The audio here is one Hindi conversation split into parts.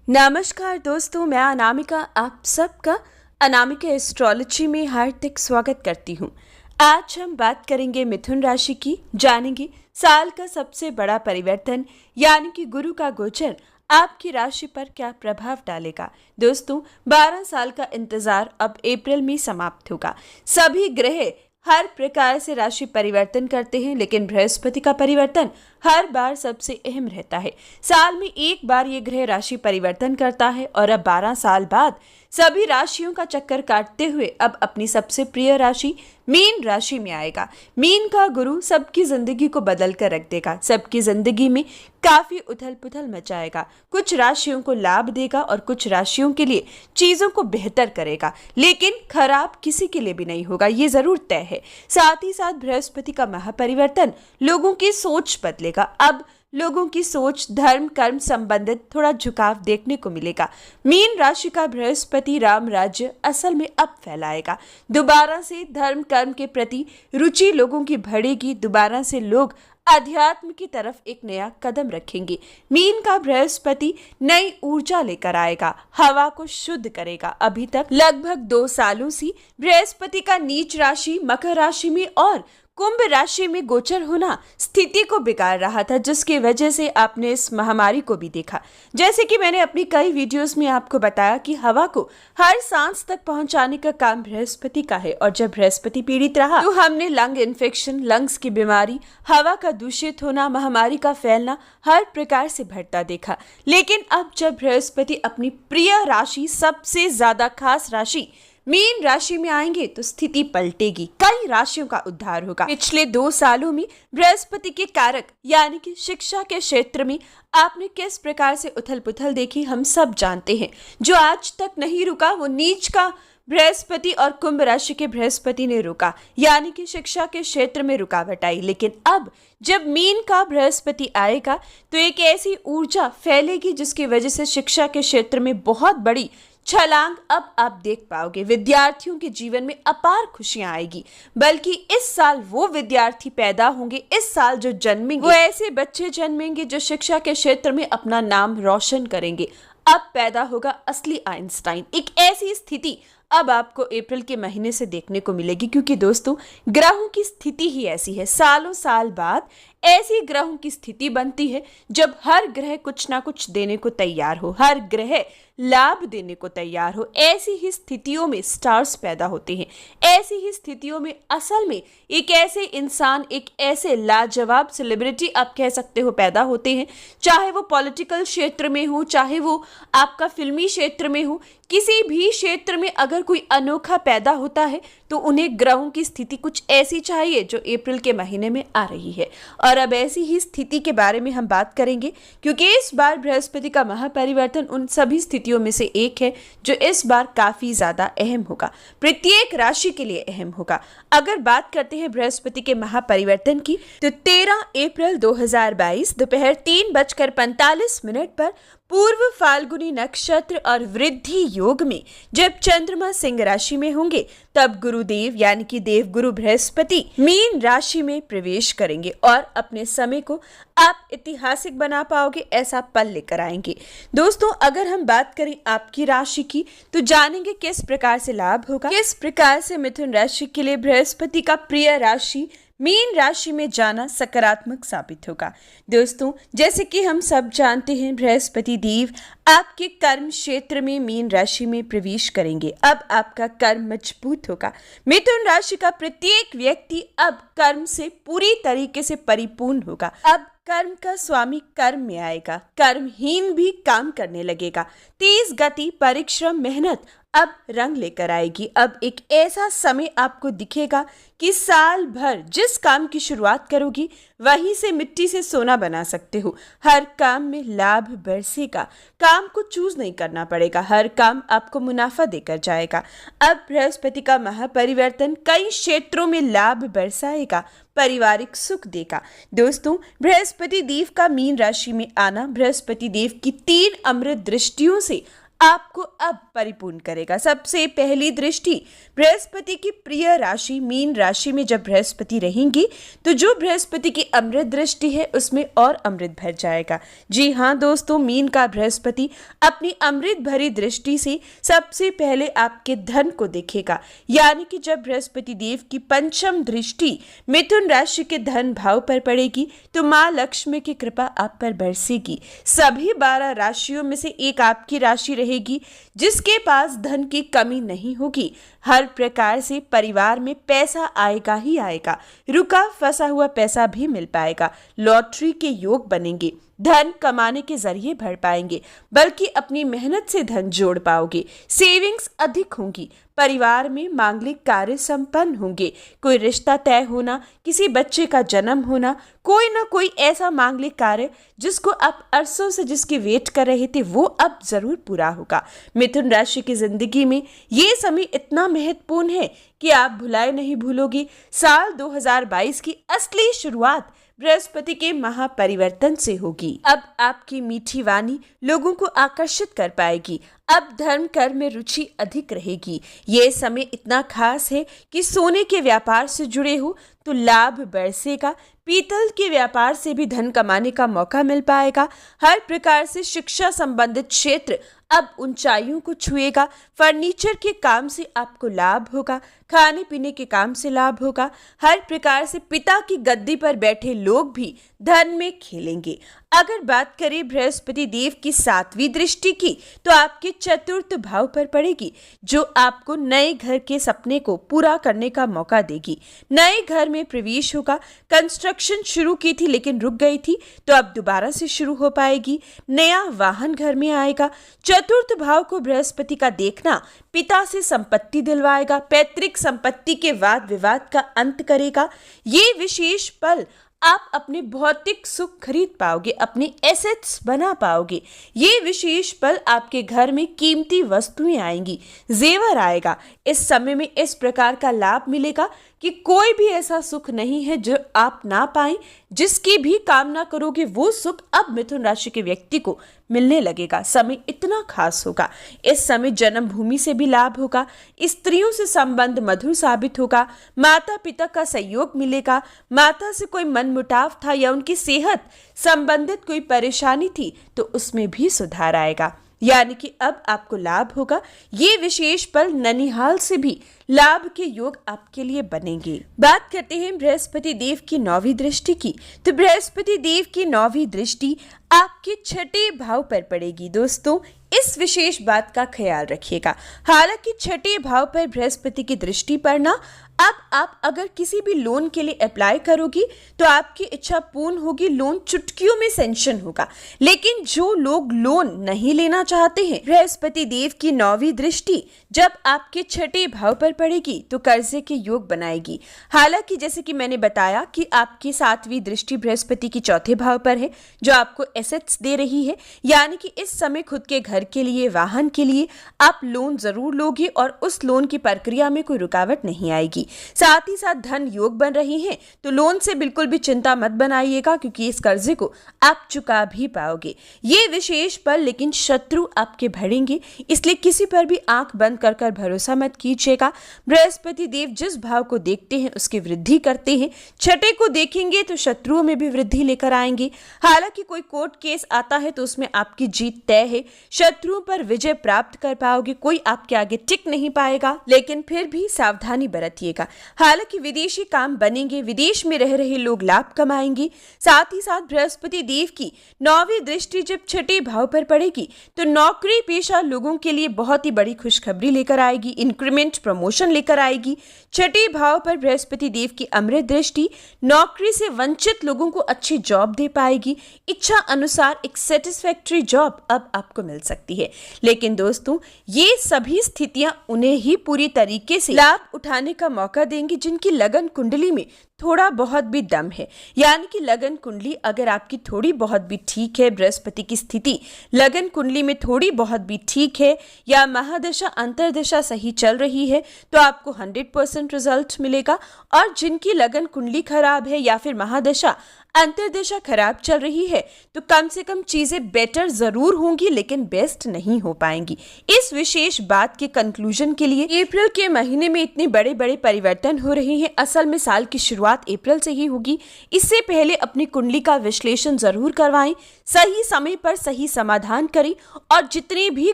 नमस्कार दोस्तों, मैं अनामिका आप सबका अनामिका एस्ट्रोलॉजी में हार्दिक स्वागत करती हूँ। आज हम बात करेंगे मिथुन राशि की। जानेंगे साल का सबसे बड़ा परिवर्तन यानी कि गुरु का गोचर आपकी राशि पर क्या प्रभाव डालेगा। दोस्तों, 12 साल का इंतजार अब अप्रैल में समाप्त होगा। सभी ग्रह हर प्रकार से राशि परिवर्तन करते हैं, लेकिन बृहस्पति का परिवर्तन हर बार सबसे अहम रहता है। साल में एक बार ये ग्रह राशि परिवर्तन करता है और अब 12 साल बाद सभी राशियों का चक्कर काटते हुए अब अपनी सबसे प्रिय राशि मीन राशि में आएगा। मीन का गुरु सबकी जिंदगी को बदल कर रख देगा, सबकी जिंदगी में काफी उथल पुथल मचाएगा। कुछ राशियों को लाभ देगा और कुछ राशियों के लिए चीजों को बेहतर करेगा, लेकिन खराब किसी के लिए भी नहीं होगा, ये जरूर तय है। साथ ही साथ बृहस्पति का महापरिवर्तन लोगों की सोच बदलेगा। अब लोगों की सोच धर्म कर्म संबंधित थोड़ा झुकाव देखने को मिलेगा। मीन राशि का बृहस्पति राम राज्य असल में अब फैलाएगा। दोबारा से धर्म कर्म के प्रति रुचि लोगों की बढ़ेगी। दोबारा से लोग अध्यात्म की तरफ एक नया कदम रखेंगे। मीन का बृहस्पति नई ऊर्जा लेकर आएगा, हवा को शुद्ध करेगा। अभी तक लगभग 2 सालों से बृहस्पति का नीच राशि मकर राशि में और कुंभ राशि में गोचर होना स्थिति को बिगाड़ रहा था, जिसकी वजह से आपने इस महामारी को भी देखा। जैसे कि मैंने अपनी कई वीडियोस में आपको बताया कि हवा को हर सांस तक पहुंचाने का काम बृहस्पति का है, और जब बृहस्पति पीड़ित रहा तो हमने लंग इन्फेक्शन, लंग्स की बीमारी, हवा का दूषित होना, महामारी का फैलना हर प्रकार से बढ़ता देखा। लेकिन अब जब बृहस्पति अपनी प्रिय राशि, सबसे ज्यादा खास राशि मीन राशि में आएंगे तो स्थिति पलटेगी, कई राशियों का उद्धार होगा। पिछले 2 सालों में बृहस्पति के कारक यानी कि शिक्षा के क्षेत्र में आपने किस प्रकार से उथल पुथल देखी हम सब जानते हैं। जो आज तक नहीं रुका वो नीच का बृहस्पति और कुंभ राशि के बृहस्पति ने रोका, यानी कि शिक्षा के क्षेत्र में रुकावट आई। लेकिन अब जब मीन का बृहस्पति आएगा तो एक ऐसी ऊर्जा फैलेगी जिसकी वजह से शिक्षा के क्षेत्र में बहुत बड़ी छलांग अब आप देख पाओगे। विद्यार्थियों के जीवन में अपार खुशियां आएगी, बल्कि इस साल वो विद्यार्थी पैदा होंगे, इस साल जो जन्मेंगे वो ऐसे बच्चे जन्मेंगे जो शिक्षा के क्षेत्र में अपना नाम रोशन करेंगे। अब पैदा होगा असली आइंस्टाइन। एक ऐसी स्थिति अब आपको अप्रैल के महीने से देखने को मिलेगी, क्योंकि दोस्तों ग्रहों की स्थिति ही ऐसी है। सालों साल बाद ऐसी ग्रहों की स्थिति बनती है जब हर ग्रह कुछ ना कुछ देने को तैयार हो, हर ग्रह लाभ देने को तैयार हो। ऐसी ही स्थितियों में स्टार्स पैदा होते हैं। ऐसी ही स्थितियों में असल में एक ऐसे इंसान, एक ऐसे लाजवाब सेलिब्रिटी आप कह सकते हो पैदा होते हैं, चाहे वो पॉलिटिकल क्षेत्र में हो, चाहे वो आपका फिल्मी क्षेत्र में हो। किसी भी क्षेत्र में अगर कोई अनोखा पैदा होता है तो उन्हें ग्रहों की स्थिति कुछ ऐसी चाहिए जो अप्रैल के महीने में आ रही है। और अब ऐसी ही स्थिति के बारे में हम बात करेंगे, क्योंकि इस बार बृहस्पति का महापरिवर्तन उन सभी स्थितियों में से एक है जो इस बार काफी ज्यादा अहम होगा, प्रत्येक राशि के लिए अहम होगा। अगर बात करते हैं बृहस्पति के महापरिवर्तन की तो 13 अप्रैल 2022 दोपहर 3:45 पर पूर्व फाल्गुनी नक्षत्र और वृद्धि योग में जब चंद्रमा सिंह राशि में होंगे तब गुरुदेव यानी कि देवगुरु बृहस्पति मीन राशि में प्रवेश करेंगे और अपने समय को आप ऐतिहासिक बना पाओगे ऐसा पल लेकर आएंगे। दोस्तों, अगर हम बात करें आपकी राशि की तो जानेंगे किस प्रकार से लाभ होगा, किस प्रकार से मिथुन राशि के लिए बृहस्पति का प्रिय राशि मीन राशि में जाना सकारात्मक साबित होगा। दोस्तों, जैसे कि हम सब जानते हैं बृहस्पति देव आपके कर्म क्षेत्र में मीन राशि में प्रवेश करेंगे। अब आपका कर्म मजबूत होगा। मिथुन राशि का प्रत्येक व्यक्ति अब कर्म से पूरी तरीके से परिपूर्ण होगा। अब कर्म का स्वामी कर्म में आएगा, कर्महीन भी काम करने लगेगा। तेज गति, परिश्रम, मेहनत अब रंग लेकर आएगी। अब एक ऐसा समय आपको दिखेगा कि साल भर जिस काम की शुरुआत करोगी वहीं से मिट्टी से सोना बना सकते हो। हर काम में लाभ बरसेगा, काम को चूज नहीं करना पड़ेगा, हर काम आपको मुनाफा देकर जाएगा। अब बृहस्पति का महापरिवर्तन कई क्षेत्रों में लाभ बरसाएगा, पारिवारिक सुख देगा। दोस्तों, बृहस्पति देव का मीन राशि में आना बृहस्पति देव की 3 अमृत दृष्टियों से आपको अब परिपूर्ण करेगा। सबसे पहली दृष्टि बृहस्पति की प्रिय राशि मीन राशि में जब बृहस्पति रहेंगी तो जो बृहस्पति की अमृत दृष्टि है उसमें और अमृत भर जाएगा। जी हाँ दोस्तों, मीन का बृहस्पति अपनी अमृत भरी दृष्टि से सबसे पहले आपके धन को देखेगा, यानी कि जब बृहस्पति देव की पंचम दृष्टि मिथुन राशि के धन भाव पर पड़ेगी तो माँ लक्ष्मी की कृपा आप पर बरसेगी। सभी 12 राशियों में से एक आपकी राशि रहेगी जिसके पास धन की कमी नहीं होगी। हर प्रकार से परिवार में पैसा आएगा ही आएगा, रुका फंसा हुआ पैसा भी मिल पाएगा। लॉटरी के योग बनेंगे, धन कमाने के जरिए भर पाएंगे, बल्कि अपनी मेहनत से धन जोड़ पाओगे। सेविंग्स अधिक होंगी, परिवार में मांगलिक कार्य संपन्न होंगे। कोई रिश्ता तय होना, किसी बच्चे का जन्म होना, कोई ना कोई ऐसा मांगलिक कार्य जिसको आप अरसों से जिसकी वेट कर रहे थे वो अब जरूर पूरा होगा। मिथुन राशि की जिंदगी में ये समय इतना महत्वपूर्ण है कि आप भुलाए नहीं भूलोगे। साल 2022 की असली शुरुआत बृहस्पति के महापरिवर्तन से होगी। अब आपकी मीठी वाणी लोगों को आकर्षित कर पाएगी। अब धर्म कर्म में रुचि अधिक रहेगी। ये समय इतना खास है कि सोने के व्यापार से जुड़े हो तो लाभ बरसेगा। पीतल के व्यापार से भी धन कमाने का मौका मिल पाएगा। हर प्रकार से शिक्षा संबंधित क्षेत्र अब ऊंचाइयों को छुएगा। फर्नीचर के काम से आपको लाभ होगा, खाने पीने के काम से लाभ होगा। हर प्रकार से पिता की गद्दी पर बैठे लोग भी धन में खेलेंगे। अगर बात करें बृहस्पति देव की 7वीं दृष्टि की तो आपके चतुर्थ भाव पर पड़ेगी, जो आपको नए घर के सपने को पूरा करने का मौका देगी। नए घर में प्रवेश होगा। कंस्ट्रक्शन शुरू की थी लेकिन रुक गई थी तो अब दोबारा से शुरू हो पाएगी। नया वाहन घर में आएगा। चतुर्थ भाव को बृहस्पति का देखना पिता से संपत्ति दिलवाएगा। पैतृक संपत्ति के वाद विवाद का अंत करेगा। ये विशेष पल आप अपने भौतिक सुख खरीद पाओगे, अपने एसेट्स बना पाओगे। ये विशेष पल आपके घर में कीमती वस्तुएं आएंगी, जेवर आएगा। इस समय में इस प्रकार का लाभ मिलेगा कि कोई भी ऐसा सुख नहीं है जो आप ना पाएं। जिसकी भी कामना करोगे वो सुख अब मिथुन राशि के व्यक्ति को मिलने लगेगा। समय इतना खास होगा। इस समय जन्म भूमि से भी लाभ होगा। स्त्रियों से संबंध मधुर साबित होगा। माता पिता का सहयोग मिलेगा। माता से कोई मनमुटाव था या उनकी सेहत संबंधित कोई परेशानी थी तो उसमें भी सुधार आएगा, यानी कि अब आपको लाभ होगा। ये विशेष पल ननिहाल से भी लाभ के योग आपके लिए बनेंगे। बात करते हैं बृहस्पति देव की 9वीं दृष्टि की, तो बृहस्पति देव की 9वीं दृष्टि आपके 6ठे भाव पर पड़ेगी। दोस्तों, इस विशेष बात का ख्याल रखिएगा। हालांकि 6ठे भाव पर बृहस्पति की दृष्टि पड़ना, अब आप अगर किसी भी लोन के लिए अप्लाई करोगी तो आपकी इच्छा पूर्ण होगी, लोन चुटकियों में सैंक्शन होगा। लेकिन जो लोग लोन नहीं लेना चाहते हैं, बृहस्पति देव की 9वीं दृष्टि जब आपके 6ठे भाव पर पड़ेगी तो कर्जे के योग बनाएगी। हालांकि जैसे कि मैंने बताया कि आपकी 7वीं दृष्टि बृहस्पति की 4थे भाव पर है जो आपको एसेट्स दे रही है, यानी कि इस समय खुद के घर के लिए, वाहन के लिए आप लोन जरूर लोगे और उस लोन की प्रक्रिया में कोई रुकावट नहीं आएगी। साथ ही साथ धन योग बन रही हैं, तो लोन से बिल्कुल भी चिंता मत बनाइएगा क्योंकि इस कर्जे को आप चुका भी पाओगे। ये विशेष पल लेकिन शत्रु आपके बढ़ेंगे, इसलिए किसी पर भी आंख बंद कर भरोसा मत कीजिएगा। बृहस्पति देव जिस भाव को देखते हैं उसकी वृद्धि करते हैं। 6ठे को देखेंगे तो शत्रुओं में भी वृद्धि लेकर आएंगे। हालांकि कोई कोर्ट केस आता है तो उसमें आपकी जीत तय है, शत्रुओं पर विजय प्राप्त कर पाओगे, कोई आपके आगे टिक नहीं पाएगा, लेकिन फिर भी सावधानी बरतिएगा। हालांकि विदेशी काम बनेंगे, विदेश में रह रहे लोग लाभ कमाएंगे। साथ ही साथ बृहस्पति देव की 9वीं दृष्टि जब 6ठे भाव पर पड़ेगी तो नौकरी पेशा लोगों के लिए बहुत ही बड़ी खुशखबरी लेकर आएगी, इंक्रीमेंट प्रमोशन लेकर आएगी। 6ठे भाव पर बृहस्पति देव की अमृत दृष्टि नौकरी से वंचित लोगों को अच्छी जॉब दे पाएगी। इच्छा अनुसार एक सेटिस्फैक्टरी जॉब अब आपको मिल सकती है। लेकिन दोस्तों, ये सभी स्थितियां उन्हें ही पूरी तरीके से लाभ उठाने का मौका देंगी जिनकी लगन कुंडली में थोड़ा बहुत भी दम है। यानी कि लगन कुंडली अगर आपकी थोड़ी बहुत भी ठीक है, बृहस्पति की स्थिति लगन कुंडली में थोड़ी बहुत भी ठीक है या महादशा अंतरदशा सही चल रही है तो आपको 100% रिजल्ट मिलेगा। और जिनकी लगन कुंडली खराब है या फिर महादशा अंतर्दशा खराब चल रही है तो कम से कम चीजें बेटर जरूर होंगी लेकिन बेस्ट नहीं हो पाएंगी। इस विशेष बात के कंक्लूजन के लिए अप्रैल के महीने में इतने बड़े बड़े परिवर्तन हो रहे हैं। असल में साल की शुरुआत अप्रैल से ही होगी। इससे पहले अपनी कुंडली का विश्लेषण जरूर करवाएं, सही समय पर सही समाधान करें और जितने भी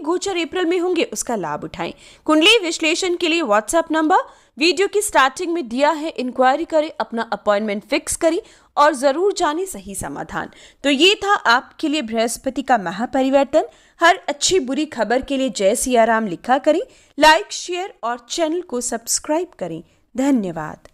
गोचर अप्रैल में होंगे उसका लाभ उठाएं। कुंडली विश्लेषण के लिए व्हाट्सएप नंबर वीडियो की स्टार्टिंग में दिया है, इंक्वायरी करें, अपना अपॉइंटमेंट फिक्स करें और जरूर जाने सही समाधान। तो ये था आपके लिए बृहस्पति का महापरिवर्तन। हर अच्छी बुरी खबर के लिए जय सिया राम लिखा करें, लाइक शेयर और चैनल को सब्सक्राइब करें। धन्यवाद।